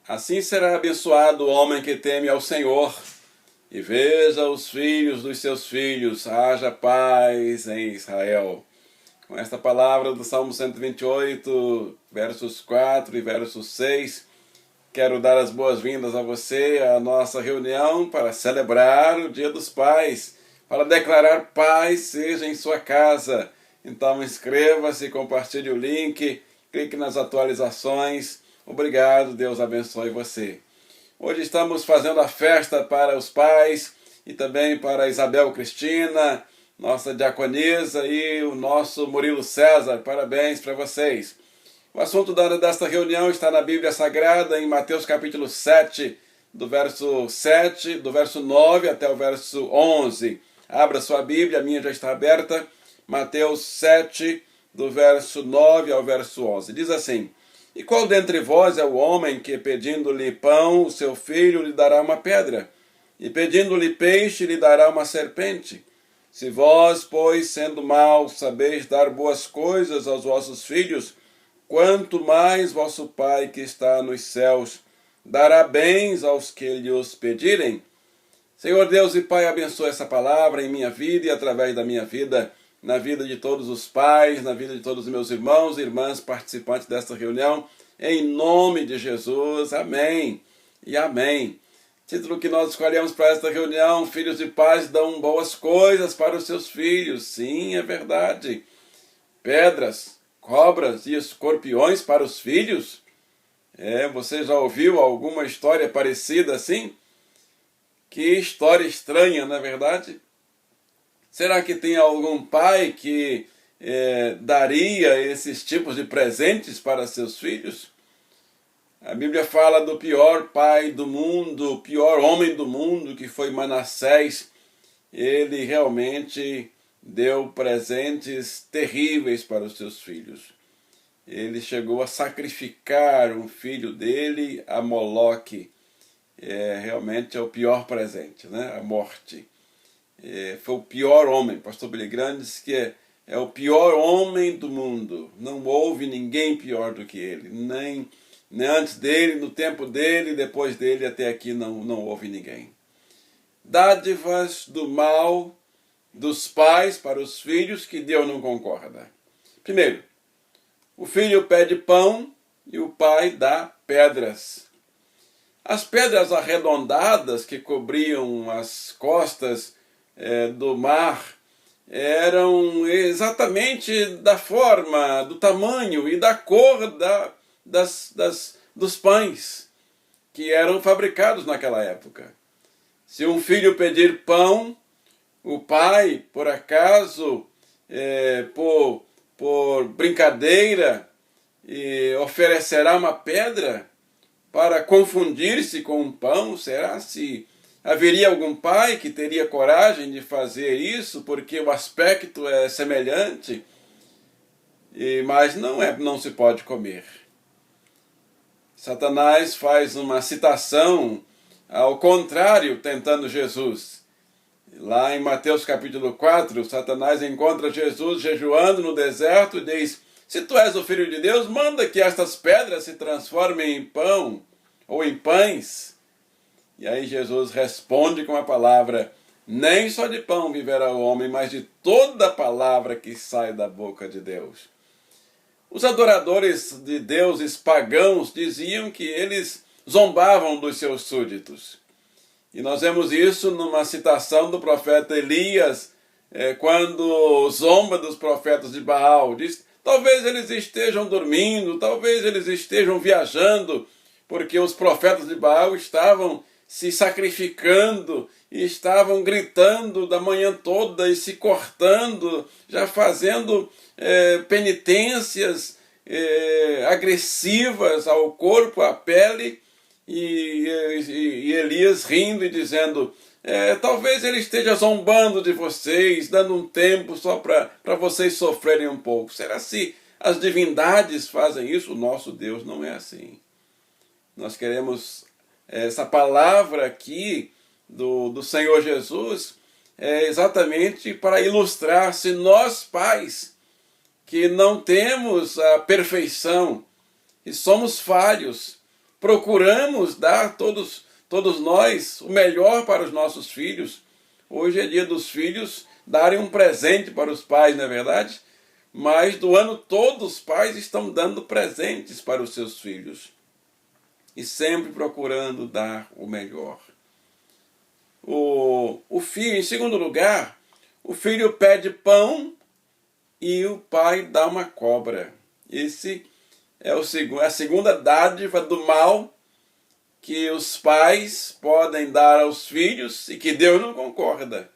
Assim será abençoado o homem que teme ao Senhor, e veja os filhos dos seus filhos, haja paz em Israel. Com esta palavra do Salmo 128, versos 4 e versos 6, quero dar as boas-vindas a você à nossa reunião para celebrar o Dia dos Pais, para declarar paz seja em sua casa. Então inscreva-se, compartilhe o link, clique nas atualizações. Obrigado, Deus abençoe você. Hoje estamos fazendo a festa para os pais e também para Isabel Cristina, nossa diaconisa, e o nosso Murilo César. Parabéns para vocês. O assunto desta reunião está na Bíblia Sagrada, em Mateus capítulo 7, do verso 9 até o verso 11. Abra sua Bíblia, a minha já está aberta. Mateus 7, do verso 9 ao verso 11. Diz assim: E qual dentre vós é o homem que, pedindo-lhe pão, o seu filho lhe dará uma pedra? E pedindo-lhe peixe, lhe dará uma serpente? Se vós, pois, sendo maus, sabeis dar boas coisas aos vossos filhos, quanto mais vosso Pai que está nos céus dará bens aos que lhe os pedirem? Senhor Deus e Pai, abençoa essa palavra em minha vida e através da minha vida, na vida de todos os pais, na vida de todos os meus irmãos e irmãs participantes desta reunião, em nome de Jesus, amém e amém. Título que nós escolhemos para esta reunião: filhos de pais dão boas coisas para os seus filhos. Sim, é verdade. Pedras, cobras e escorpiões para os filhos? Você já ouviu alguma história parecida assim? Que história estranha, não é verdade? Será que tem algum pai que daria esses tipos de presentes para seus filhos? A Bíblia fala do pior pai do mundo, o pior homem do mundo, que foi Manassés. Ele realmente deu presentes terríveis para os seus filhos. Ele chegou a sacrificar um filho dele a Moloque. Realmente é o pior presente, né? A morte. Foi o pior homem. Pastor Billy Graham diz que é o pior homem do mundo. Não houve ninguém pior do que ele. Nem antes dele, no tempo dele, depois dele, até aqui não houve ninguém. Dádivas do mal dos pais para os filhos que Deus não concorda. Primeiro, o filho pede pão e o pai dá pedras. As pedras arredondadas que cobriam as costas do mar eram exatamente da forma, do tamanho e da cor dos pães que eram fabricados naquela época. Se um filho pedir pão, o pai, por acaso, por brincadeira, oferecerá uma pedra para confundir-se com um pão? Será se haveria algum pai que teria coragem de fazer isso, porque o aspecto é semelhante, mas não se pode comer? Satanás faz uma citação ao contrário, tentando Jesus. Lá em Mateus capítulo 4, Satanás encontra Jesus jejuando no deserto e diz: se tu és o Filho de Deus, manda que estas pedras se transformem em pão ou em pães. E aí Jesus responde com a palavra: nem só de pão viverá o homem, mas de toda palavra que sai da boca de Deus. Os adoradores de deuses pagãos diziam que eles zombavam dos seus súditos. E nós vemos isso numa citação do profeta Elias, quando zomba dos profetas de Baal. Diz: talvez eles estejam dormindo, talvez eles estejam viajando, porque os profetas de Baal estavam se sacrificando e estavam gritando da manhã toda e se cortando, já fazendo penitências agressivas ao corpo, à pele, e Elias rindo e dizendo: talvez ele esteja zombando de vocês, dando um tempo só para vocês sofrerem um pouco. Será se as divindades fazem isso? O nosso Deus não é assim. Nós queremos essa palavra aqui do Senhor Jesus exatamente para ilustrar: se nós pais, que não temos a perfeição e somos falhos, procuramos dar todos nós o melhor para os nossos filhos. Hoje é dia dos filhos darem um presente para os pais, não é verdade? Mas do ano todo os pais estão dando presentes para os seus filhos. E sempre procurando dar o melhor. O filho, em segundo lugar, o filho pede pão e o pai dá uma cobra. Esse é a segunda dádiva do mal que os pais podem dar aos filhos e que Deus não concorda.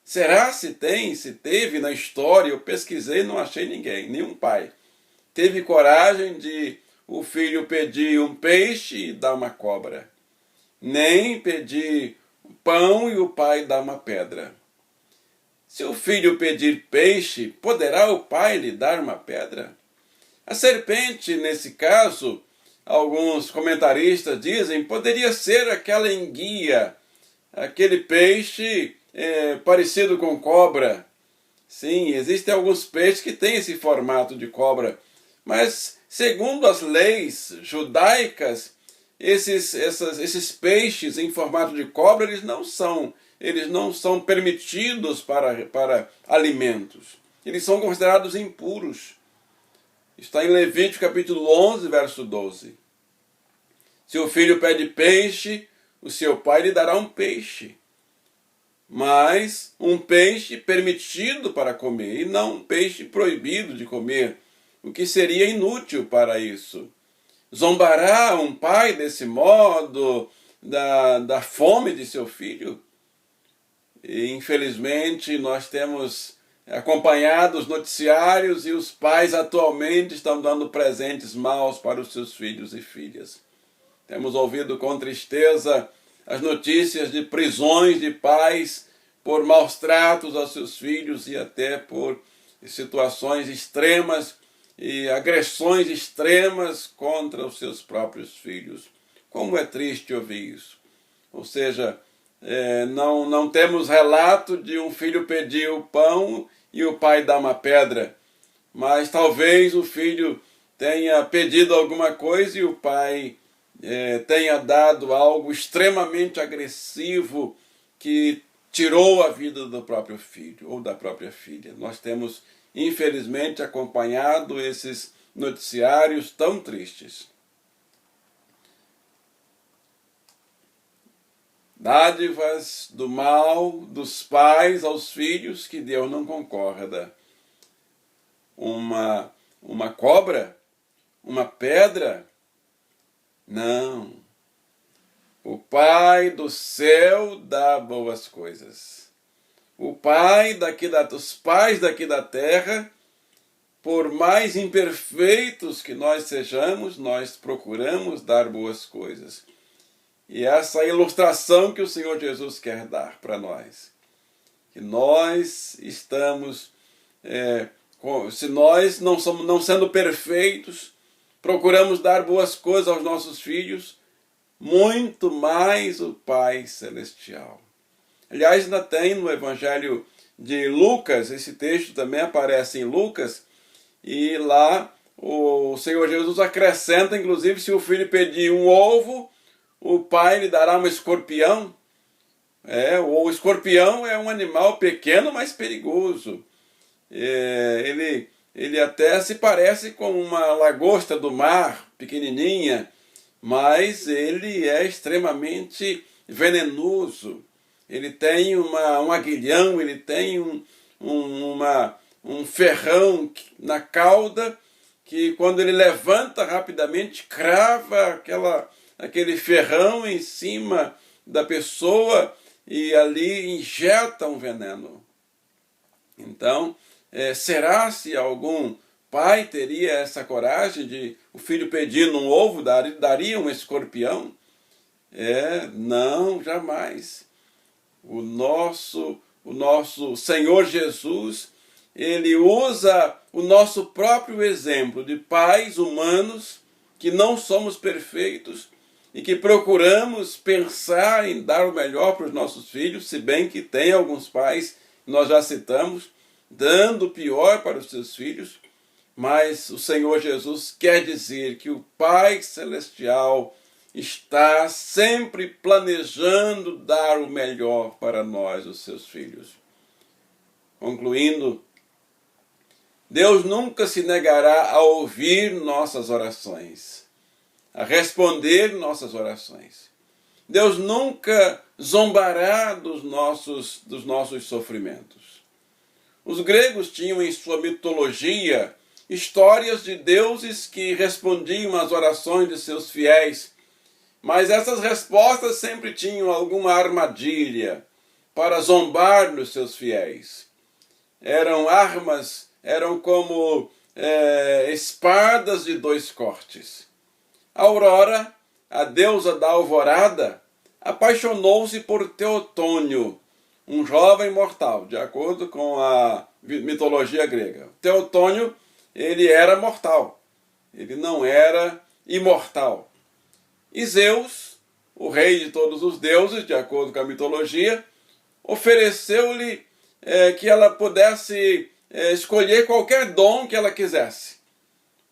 Será se teve na história? Eu pesquisei e não achei ninguém, nenhum pai teve coragem de o filho pedir um peixe e dar uma cobra, nem pedir pão e o pai dar uma pedra. Se o filho pedir peixe, poderá o pai lhe dar uma pedra? A serpente, nesse caso, alguns comentaristas dizem, poderia ser aquela enguia, aquele peixe parecido com cobra. Sim, existem alguns peixes que têm esse formato de cobra, mas segundo as leis judaicas, esses peixes em formato de cobra, eles não são permitidos para alimentos. Eles são considerados impuros. Está em Levítico capítulo 11, verso 12. Se o filho pede peixe, o seu pai lhe dará um peixe. Mas um peixe permitido para comer, e não um peixe proibido de comer, o que seria inútil para isso. Zombará um pai desse modo da fome de seu filho? E, infelizmente, nós temos acompanhado os noticiários e os pais atualmente estão dando presentes maus para os seus filhos e filhas. Temos ouvido com tristeza as notícias de prisões de pais por maus tratos aos seus filhos e até por situações extremas e agressões extremas contra os seus próprios filhos. Como é triste ouvir isso. Ou seja, não temos relato de um filho pedir o pão e o pai dar uma pedra, mas talvez o filho tenha pedido alguma coisa e o pai tenha dado algo extremamente agressivo que tirou a vida do próprio filho ou da própria filha. Nós temos, infelizmente, acompanhado esses noticiários tão tristes. Dádivas do mal dos pais aos filhos que Deus não concorda. Uma cobra? Uma pedra? Não. O Pai do céu dá boas coisas. O Pai os pais daqui da terra, por mais imperfeitos que nós sejamos, nós procuramos dar boas coisas. E essa é a ilustração que o Senhor Jesus quer dar para nós. Que nós estamos, se nós não sendo perfeitos, procuramos dar boas coisas aos nossos filhos, muito mais o Pai Celestial. Aliás, ainda tem no Evangelho de Lucas, esse texto também aparece em Lucas, e lá o Senhor Jesus acrescenta, inclusive, se o filho pedir um ovo, o pai lhe dará um escorpião. O escorpião é um animal pequeno, mas perigoso. Ele até se parece com uma lagosta do mar, pequenininha, mas ele é extremamente venenoso. Ele tem um aguilhão, ele tem um ferrão na cauda que, quando ele levanta rapidamente, crava aquele ferrão em cima da pessoa e ali injeta um veneno. Então, será se algum pai teria essa coragem de o filho pedindo um ovo, daria um escorpião? Não, jamais. O nosso Senhor Jesus, ele usa o nosso próprio exemplo de pais humanos que não somos perfeitos e que procuramos pensar em dar o melhor para os nossos filhos, se bem que tem alguns pais, nós já citamos, dando o pior para os seus filhos, mas o Senhor Jesus quer dizer que o Pai Celestial está sempre planejando dar o melhor para nós, os seus filhos. Concluindo, Deus nunca se negará a ouvir nossas orações, a responder nossas orações. Deus nunca zombará dos nossos sofrimentos. Os gregos tinham em sua mitologia histórias de deuses que respondiam às orações de seus fiéis, mas essas respostas sempre tinham alguma armadilha para zombar dos seus fiéis. Eram armas, eram como espadas de dois cortes. Aurora, a deusa da alvorada, apaixonou-se por Teotônio, um jovem mortal, de acordo com a mitologia grega. Teotônio, ele era mortal, ele não era imortal. E Zeus, o rei de todos os deuses, de acordo com a mitologia, ofereceu-lhe que ela pudesse escolher qualquer dom que ela quisesse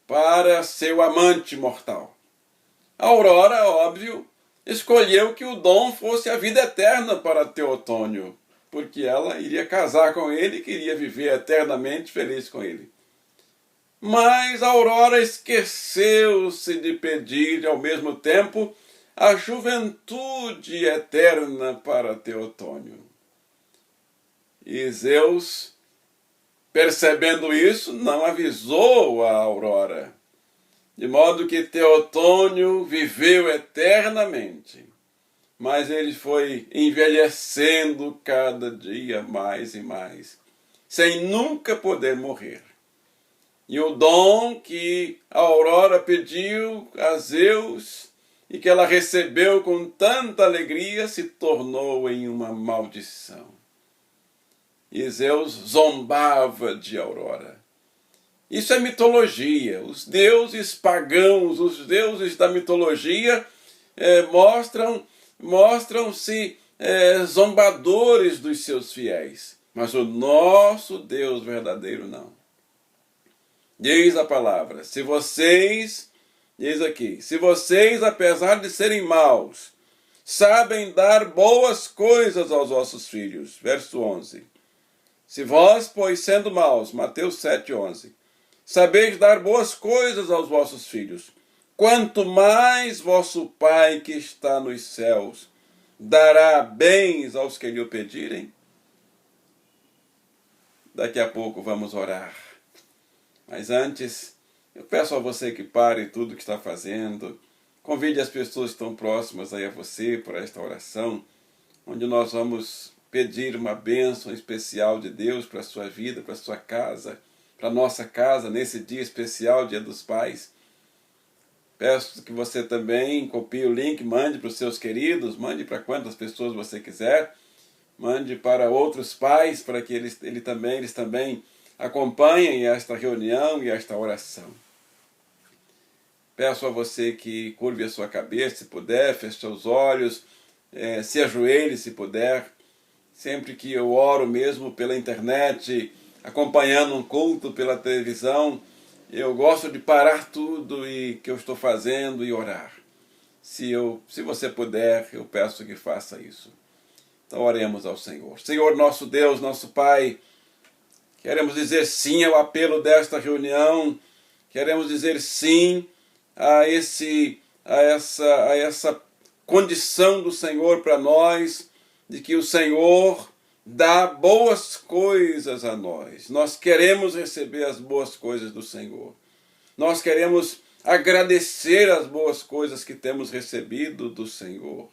para seu amante mortal. A Aurora, óbvio, escolheu que o dom fosse a vida eterna para Teotônio, porque ela iria casar com ele e queria viver eternamente feliz com ele. Mas a Aurora esqueceu-se de pedir, ao mesmo tempo, a juventude eterna para Teotônio. E Zeus, percebendo isso, não avisou a Aurora, de modo que Teotônio viveu eternamente, mas ele foi envelhecendo cada dia mais e mais, sem nunca poder morrer. E o dom que a Aurora pediu a Zeus e que ela recebeu com tanta alegria se tornou em uma maldição. E Zeus zombava de Aurora. Isso é mitologia. Os deuses pagãos, os deuses da mitologia mostram-se zombadores dos seus fiéis. Mas o nosso Deus verdadeiro não. Diz a palavra, se vocês, apesar de serem maus, sabem dar boas coisas aos vossos filhos. Verso 11. Se vós, pois, sendo maus, Mateus 7:11, sabeis dar boas coisas aos vossos filhos, quanto mais vosso Pai que está nos céus dará bens aos que lhe o pedirem. Daqui a pouco vamos orar. Mas antes, eu peço a você que pare tudo que está fazendo, convide as pessoas que estão próximas aí a você para esta oração, onde nós vamos pedir uma bênção especial de Deus para a sua vida, para a sua casa, para a nossa casa, nesse dia especial, Dia dos Pais. Peço que você também copie o link, mande para os seus queridos, mande para quantas pessoas você quiser, mande para outros pais, para que eles também acompanhem esta reunião e esta oração. Peço a você que curve a sua cabeça, se puder, feche os olhos, se ajoelhe, se puder. Sempre que eu oro mesmo pela internet, acompanhando um culto pela televisão, eu gosto de parar tudo que eu estou fazendo e orar. Se você puder, eu peço que faça isso. Então oremos ao Senhor. Senhor, nosso Deus, nosso Pai, queremos dizer sim ao apelo desta reunião, queremos dizer sim a essa condição do Senhor para nós, de que o Senhor dá boas coisas a nós. Nós queremos receber as boas coisas do Senhor. Nós queremos agradecer as boas coisas que temos recebido do Senhor.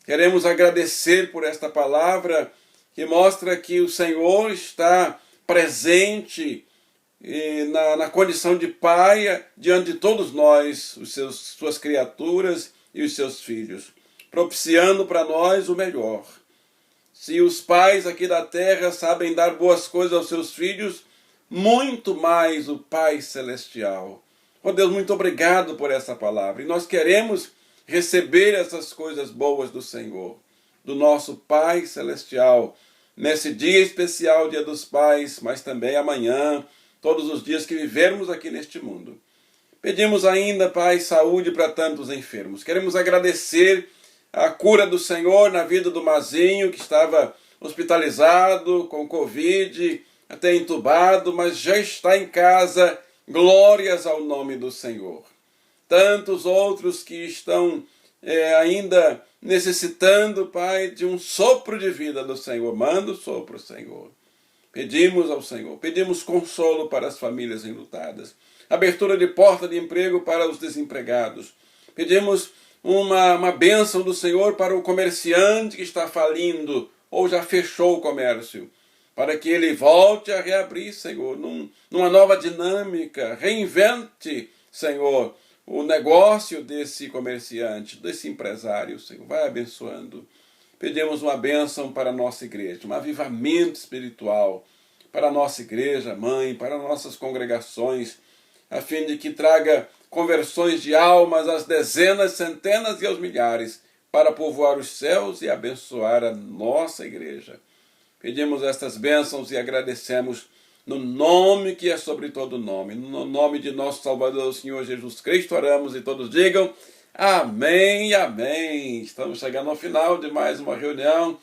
Queremos agradecer por esta palavra que mostra que o Senhor está presente na condição de Pai diante de todos nós, suas criaturas e os seus filhos, propiciando para nós o melhor. Se os pais aqui da terra sabem dar boas coisas aos seus filhos, muito mais o Pai Celestial. Oh Deus, muito obrigado por essa palavra. E nós queremos receber essas coisas boas do Senhor, do nosso Pai Celestial, nesse dia especial, Dia dos Pais, mas também amanhã, todos os dias que vivermos aqui neste mundo. Pedimos ainda, Pai, saúde para tantos enfermos. Queremos agradecer a cura do Senhor na vida do Mazinho, que estava hospitalizado com Covid, até entubado, mas já está em casa. Glórias ao nome do Senhor. Tantos outros que estão ainda necessitando, Pai, de um sopro de vida do Senhor. Manda o sopro, Senhor. Pedimos ao Senhor, pedimos consolo para as famílias enlutadas, abertura de porta de emprego para os desempregados. Pedimos uma bênção do Senhor para o comerciante que está falindo ou já fechou o comércio, para que ele volte a reabrir, Senhor, numa nova dinâmica. Reinvente, Senhor, o negócio desse comerciante, desse empresário, Senhor. Vai abençoando. Pedimos uma bênção para a nossa igreja, um avivamento espiritual para a nossa igreja, mãe, para nossas congregações, a fim de que traga conversões de almas às dezenas, centenas e aos milhares, para povoar os céus e abençoar a nossa igreja. Pedimos estas bênçãos e agradecemos no nome que é sobre todo nome, no nome de nosso Salvador, o Senhor Jesus Cristo, oramos e todos digam amém, amém. Estamos chegando ao final de mais uma reunião,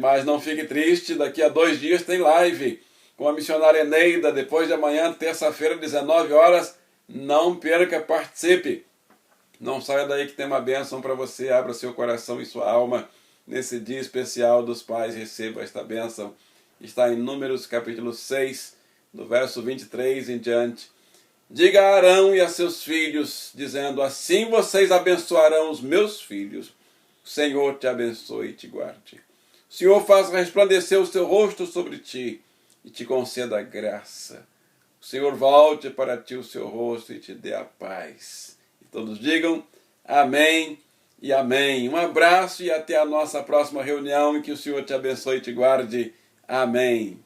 mas não fique triste, daqui a 2 dias tem live com a missionária Eneida, depois de amanhã, terça-feira, 19 horas, não perca, participe. Não saia daí que tem uma bênção para você, abra seu coração e sua alma nesse dia especial dos pais, receba esta bênção. Está em Números capítulo 6, do verso 23 em diante. Diga a Arão e a seus filhos, dizendo, assim vocês abençoarão os meus filhos. O Senhor te abençoe e te guarde. O Senhor faça resplandecer o seu rosto sobre ti e te conceda graça. O Senhor volte para ti o seu rosto e te dê a paz. E todos digam amém e amém. Um abraço e até a nossa próxima reunião, e que o Senhor te abençoe e te guarde. Amém.